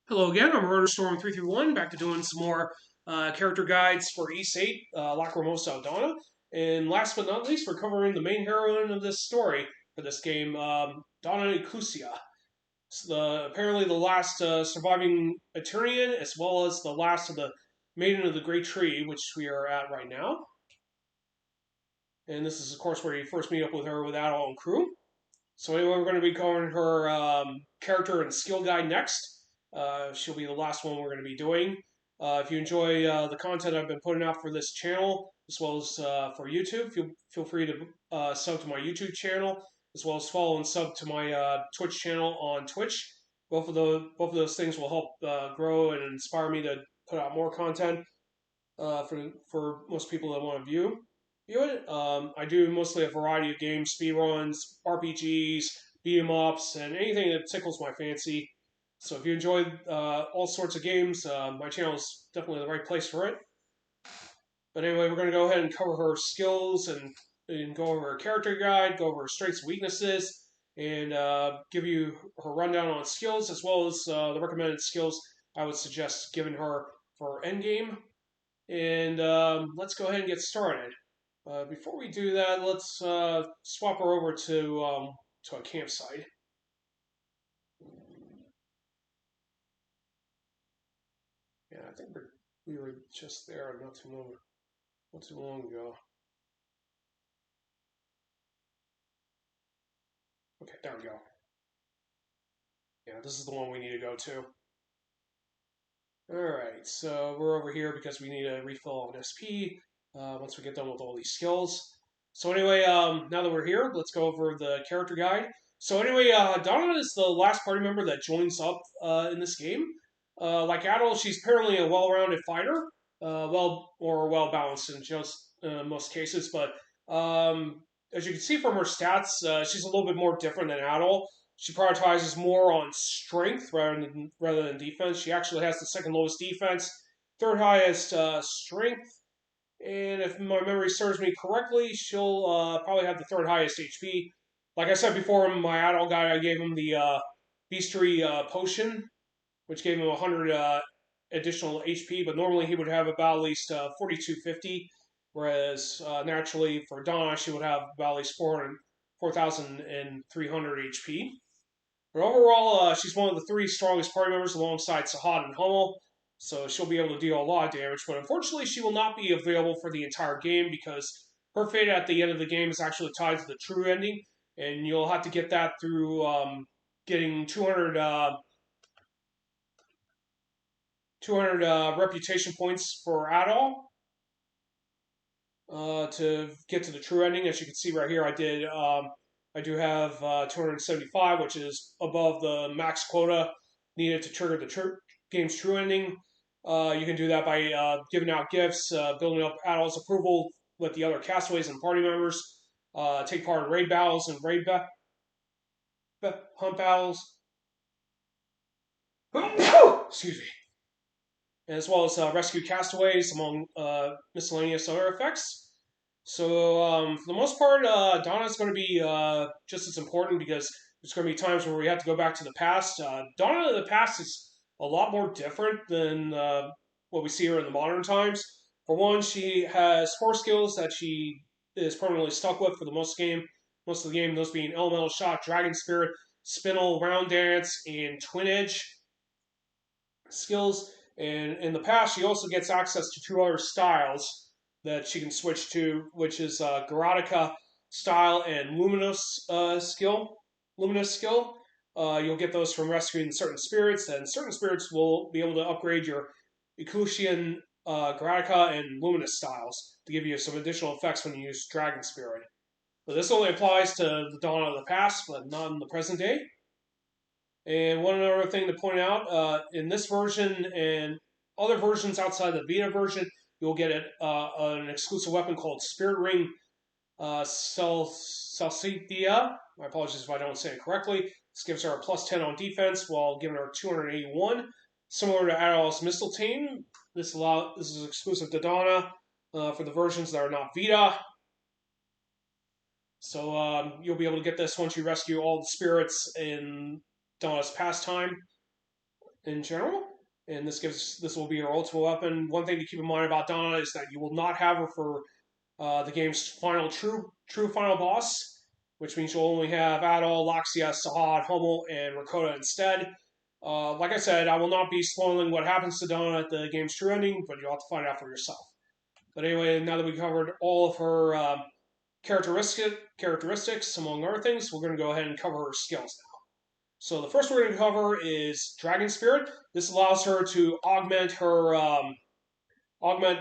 Hello again, I'm Storm331, back to doing some more character guides for Ys VIII, Lacrimosa Donna. And last but not least, we're covering the main heroine of this story for this game, Dana Iclucian. Apparently the last surviving Eternian, as well as the last of the Maiden of the Great Tree, which we are at right now. And this is, of course, where you first meet up with her with Adol and crew. So anyway, we're going to be covering her character and skill guide next. She'll be the last one we're going to be doing. If you enjoy the content I've been putting out for this channel, as well as for YouTube, feel free to sub to my YouTube channel, as well as follow and sub to my Twitch channel on Twitch. Both of those things will help grow and inspire me to put out more content for most people that want to view it. I do mostly a variety of games, speedruns, RPGs, beat 'em ups, and anything that tickles my fancy. So if you enjoy all sorts of games, my channel is definitely the right place for it. But anyway, we're going to go ahead and cover her skills and go over her character guide, go over her strengths and weaknesses, and give you her rundown on skills, as well as the recommended skills I would suggest giving her for endgame. And let's go ahead and get started. Before we do that, let's swap her over to a campsite. Yeah, I think we were just there not too long ago. Okay, there we go. Yeah, this is the one we need to go to. Alright, so we're over here because we need a refill on SP once we get done with all these skills. So anyway, now that we're here, let's go over the character guide. So anyway, Donna is the last party member that joins up in this game. Like Adol, she's apparently a well-rounded fighter, well-balanced in just most cases. But as you can see from her stats, she's a little bit more different than Adol. She prioritizes more on strength rather than defense. She actually has the second lowest defense, third highest strength, and if my memory serves me correctly, she'll probably have the third highest HP. Like I said before, in my adult guide, I gave him the Beastery potion, which gave him 100 additional HP, but normally he would have about at least 4250, whereas naturally for Donna, she would have about at least 4,300 HP. But overall, she's one of the three strongest party members alongside Sahad and Hummel, so she'll be able to deal a lot of damage. But unfortunately, she will not be available for the entire game because her fate at the end of the game is actually tied to the true ending, and you'll have to get that through getting 200 reputation points for Adol to get to the true ending. As you can see right here, I do have 275, which is above the max quota needed to trigger the game's true ending. You can do that by giving out gifts, building up Adol's approval with the other castaways and party members, take part in raid battles and hunt battles. Excuse me. As well as rescue castaways, among miscellaneous other effects. So for the most part, Donna's going to be just as important because there's going to be times where we have to go back to the past. Donna in the past is a lot more different than what we see her in the modern times. For one, she has 4 skills that she is permanently stuck with for the most of the game, those being Elemental Shot, Dragon Spirit, Spinel, Round Dance, and Twin Edge skills. And in the past, she also gets access to 2 other styles that she can switch to, which is Garotica style and Luminous skill. You'll get those from rescuing certain spirits, and certain spirits will be able to upgrade your Iclucian, Garotica, and Luminous styles to give you some additional effects when you use Dragon Spirit. But this only applies to the Dawn of the past, but not in the present day. And one other thing to point out, in this version and other versions outside the Vita version, you'll get an exclusive weapon called Spirit Ring Celsidia. My apologies if I don't say it correctly. This gives her a plus 10 on defense while giving her 281. Similar to Adol's Mistletoe, this is exclusive to Donna for the versions that are not Vita. So you'll be able to get this once you rescue all the spirits in Donna's pastime. in general. And this will be her ultimate weapon. One thing to keep in mind about Dana is that you will not have her for the game's final true final boss, which means you'll only have Adol, Laxia, Sahad, Hummel, and Rakota instead. Like I said, I will not be spoiling what happens to Dana at the game's true ending, but you'll have to find out for yourself. But anyway, now that we covered all of her characteristics, among other things, we're going to go ahead and cover her skills now. So the first we're going to cover is Dragon Spirit. This allows her to augment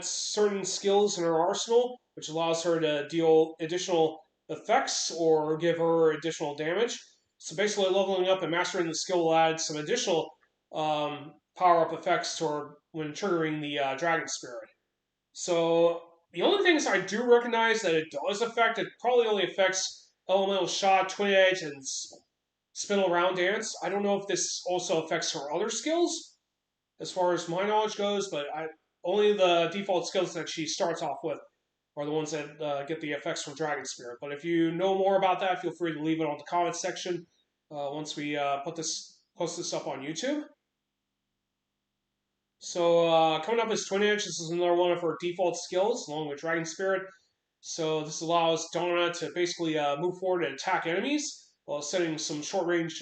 certain skills in her arsenal, which allows her to deal additional effects or give her additional damage. So basically, leveling up and mastering the skill will add some additional power-up effects to her when triggering the Dragon Spirit. So the only things I do recognize that it does affect, it probably only affects Elemental Shot, Twin Edge, and Spinal Round Dance. I don't know if this also affects her other skills, as far as my knowledge goes, but only the default skills that she starts off with are the ones that get the effects from Dragon Spirit. But if you know more about that, feel free to leave it on the comments section once we post this up on YouTube. So coming up is Twin Edge. This is another one of her default skills, along with Dragon Spirit. So this allows Dana to basically move forward and attack enemies while setting some short-range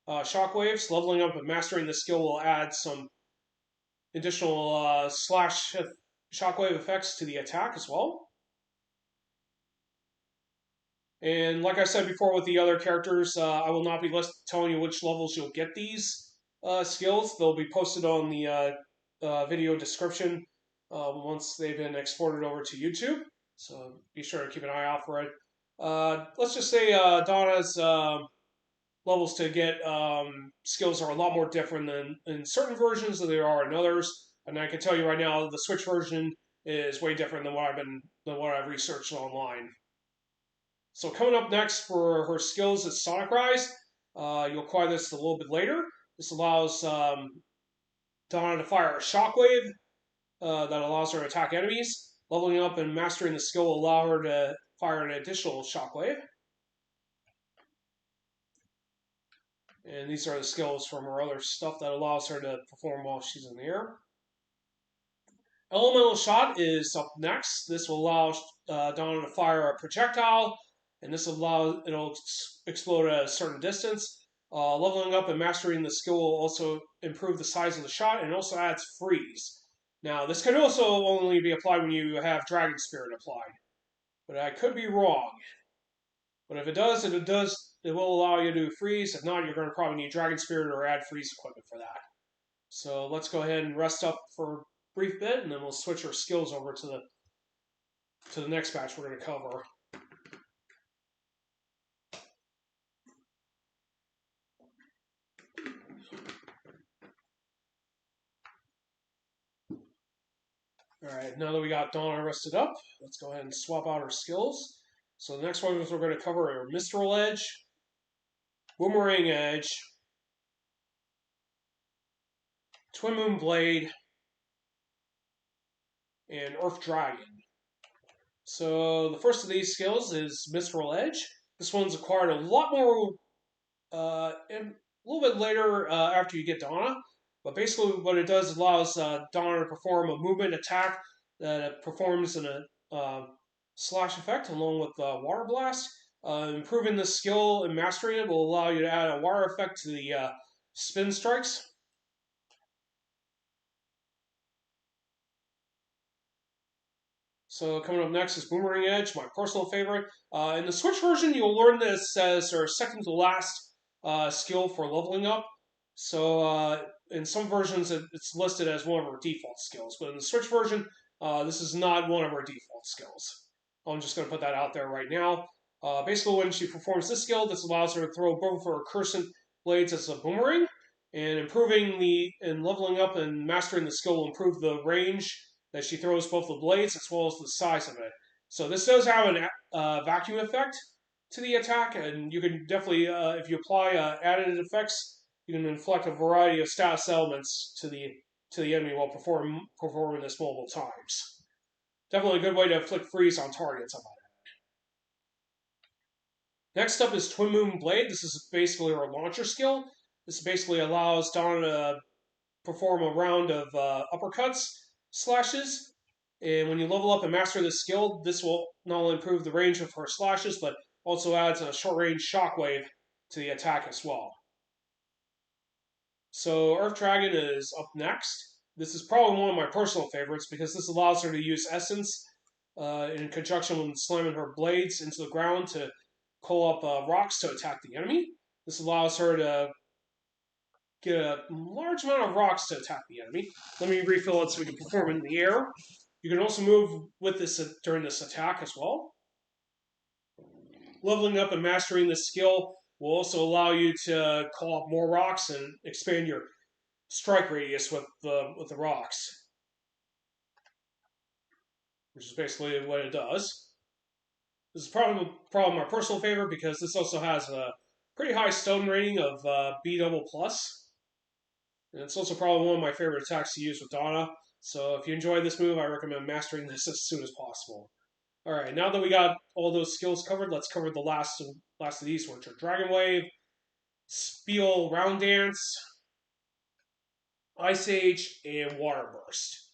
shockwaves. Leveling up and mastering the skill will add some additional slash shockwave effects to the attack as well. And like I said before with the other characters, I will not be telling you which levels you'll get these skills. They'll be posted on the video description once they've been exported over to YouTube. So be sure to keep an eye out for it. Let's just say Dana's levels to get skills are a lot more different than in certain versions than there are in others. And I can tell you right now, the Switch version is way different than what I've researched online. So coming up next for her skills is Sonic Rise. You'll acquire this a little bit later. This allows Dana to fire a shockwave that allows her to attack enemies. Leveling up and mastering the skill will allow her to fire an additional shockwave. And these are the skills from her other stuff that allows her to perform while she's in the air. Elemental Shot is up next. This will allow Dana to fire a projectile, and it'll explode at a certain distance. Leveling up and mastering the skill will also improve the size of the shot, and also adds freeze. Now, this can also only be applied when you have Dragon Spirit applied, but I could be wrong. But if it does, it will allow you to freeze. If not, you're going to probably need Dragon Spirit or add freeze equipment for that. So let's go ahead and rest up for a brief bit, and then we'll switch our skills over to the next batch we're going to cover. Alright, now that we got Dana rested up, let's go ahead and swap out our skills. So the next ones we're going to cover are Mistral Edge, Boomerang Edge, Twin Moon Blade, and Earth Dragon. So the first of these skills is Mistral Edge. This one's acquired a lot more, a little bit later after you get Dana. But basically what it does is allows Dana to perform a movement attack that performs a slash effect along with Water Blast. Improving the skill and mastering it will allow you to add a water effect to the spin strikes. So coming up next is Boomerang Edge, my personal favorite. In the Switch version, you'll learn this as our second to last skill for leveling up. So in some versions, it's listed as one of our default skills. But in the Switch version, this is not one of our default skills. I'm just going to put that out there right now. Basically, when she performs this skill, this allows her to throw both her Cursant blades as a boomerang. And leveling up and mastering the skill will improve the range that she throws both the blades as well as the size of it. So this does have an vacuum effect to the attack, and you can definitely, if you apply added effects, you can inflict a variety of status elements to the enemy while performing this multiple times. Definitely a good way to inflict freeze on targets, I might add. Next up is Twin Moon Blade. This is basically our launcher skill. This basically allows Donna to perform a round of uppercuts, slashes, and when you level up and master this skill, this will not only improve the range of her slashes, but also adds a short-range shockwave to the attack as well. So Earth Dragon is up next. This is probably one of my personal favorites because this allows her to use Essence in conjunction with slamming her blades into the ground to pull up rocks to attack the enemy. This allows her to get a large amount of rocks to attack the enemy. Let me refill it so we can perform it in the air. You can also move with this during this attack as well. Leveling up and mastering this skill will also allow you to call up more rocks and expand your strike radius with the rocks, which is basically what it does. This is probably my personal favorite because this also has a pretty high stone rating of B double plus. And it's also probably one of my favorite attacks to use with Dana. So if you enjoyed this move, I recommend mastering this as soon as possible. Alright, now that we got all those skills covered, let's cover the last of these, which are Dragon Wave, Speil Round Dance, Ice Age, and Water Burst.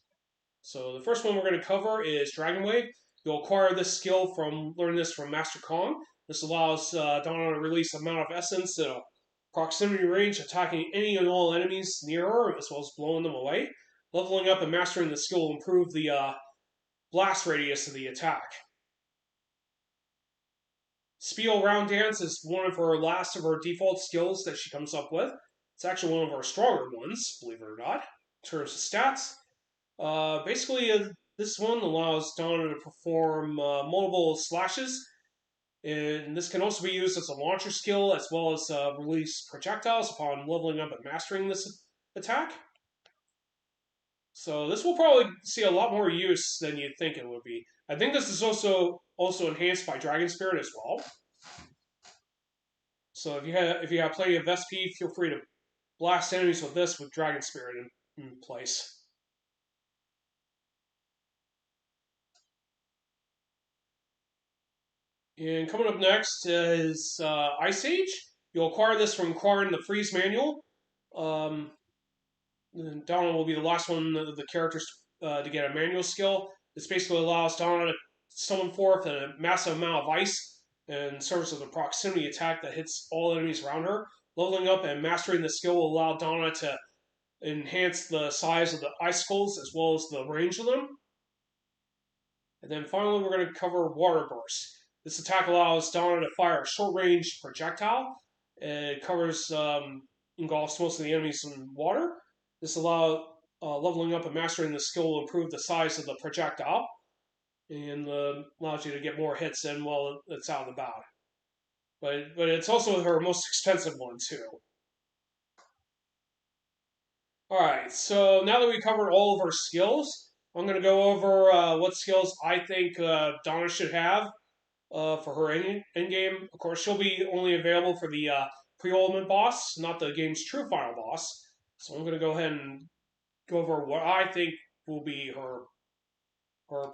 So the first one we're going to cover is Dragon Wave. You'll acquire this skill from learning this from Master Kong. This allows Donna to release an amount of essence in a proximity range, attacking any and all enemies near her, as well as blowing them away. Leveling up and mastering the skill will improve the blast radius of the attack. Speil Round Dance is one of her last of her default skills that she comes up with. It's actually one of her stronger ones, believe it or not, in terms of stats. Basically, this one allows Donna to perform multiple slashes, and this can also be used as a launcher skill as well as release projectiles upon leveling up and mastering this attack. So this will probably see a lot more use than you'd think it would be. I think this is also enhanced by Dragon Spirit as well. So if you have plenty of SP, feel free to blast enemies with this with Dragon Spirit in place. And coming up next is Ice Age. You'll acquire this from acquiring the Freeze Manual. Donna will be the last one of the characters to get a manual skill. This basically allows Donna to summon forth a massive amount of ice and serves as a proximity attack that hits all enemies around her. Leveling up and mastering the skill will allow Donna to enhance the size of the icicles as well as the range of them. And then finally, we're going to cover Water Burst. This attack allows Donna to fire a short-range projectile. It covers, engulfs most of the enemies in water. This allows leveling up and mastering the skill will improve the size of the projectile and allows you to get more hits in while it's out and about. But it's also her most expensive one too. Alright, so now that we covered all of her skills, I'm going to go over what skills I think Donna should have for her endgame. Of course, she'll be only available for the pre-ultimate boss, not the game's true final boss. So I'm going to go ahead and go over what I think will be her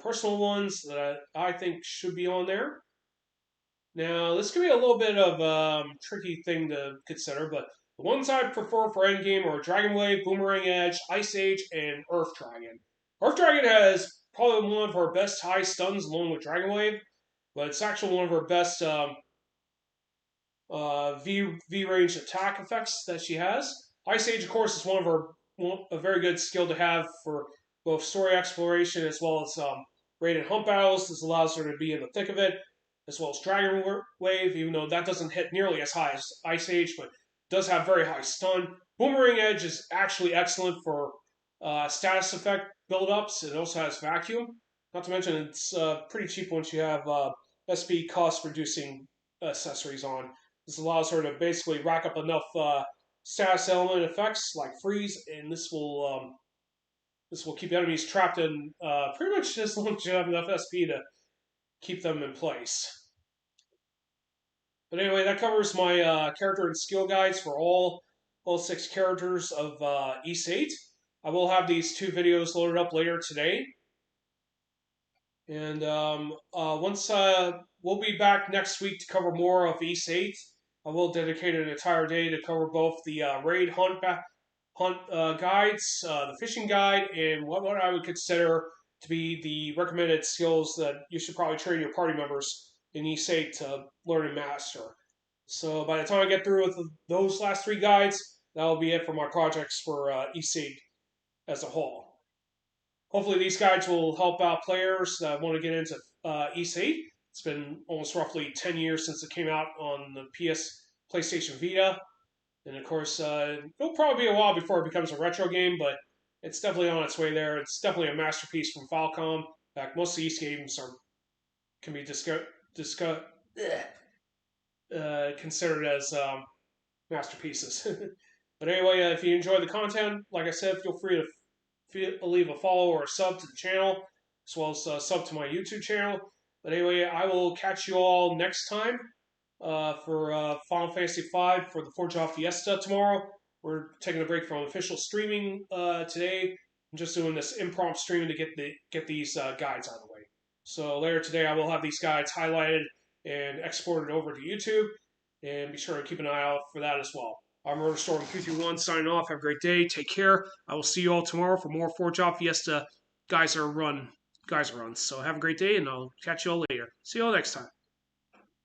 personal ones that I think should be on there. Now, this could be a little bit of a tricky thing to consider, but the ones I prefer for endgame are Dragon Wave, Boomerang Edge, Ice Age, and Earth Dragon. Earth Dragon has probably one of her best high stuns along with Dragon Wave, but it's actually one of her best V range attack effects that she has. Ice Age, of course, is a very good skill to have for both story exploration as well as rated hunt battles. This allows her to be in the thick of it, as well as Dragon Wave, even though that doesn't hit nearly as high as Ice Age, but does have very high stun. Boomerang Edge is actually excellent for status effect build-ups. It also has vacuum. Not to mention, it's pretty cheap once you have SP cost-reducing accessories on. This allows her to basically rack up enough status element effects like freeze, and this will keep enemies trapped in pretty much as long as you have enough SP to keep them in place. But anyway, that covers my character and skill guides for all 6 characters of Ys VIII. I will have these 2 videos loaded up later today. And once we'll be back next week to cover more of Ys VIII. I will dedicate an entire day to cover both the raid hunt guides, the fishing guide, and what I would consider to be the recommended skills that you should probably train your party members in Ys VIII to learn and master. So by the time I get through with those last 3 guides, that'll be it for my projects for Ys VIII as a whole. Hopefully these guides will help out players that want to get into Ys VIII. It's been almost roughly 10 years since it came out on the PlayStation Vita. And of course, it'll probably be a while before it becomes a retro game, but it's definitely on its way there. It's definitely a masterpiece from Falcom. In fact, most of these games can be considered as masterpieces. But anyway, if you enjoy the content, like I said, feel free to leave a follow or a sub to the channel, as well as sub to my YouTube channel. But anyway, I will catch you all next time for Final Fantasy V for the Forge Off Fiesta tomorrow. We're taking a break from official streaming today. I'm just doing this impromptu streaming to get these guides out of the way. So later today, I will have these guides highlighted and exported over to YouTube, and be sure to keep an eye out for that as well. I'm MurderStorm331 signing off. Have a great day. Take care. I will see you all tomorrow for more Forge Off Fiesta Geyser runs. So have a great day, and I'll catch you all later. See you all next time.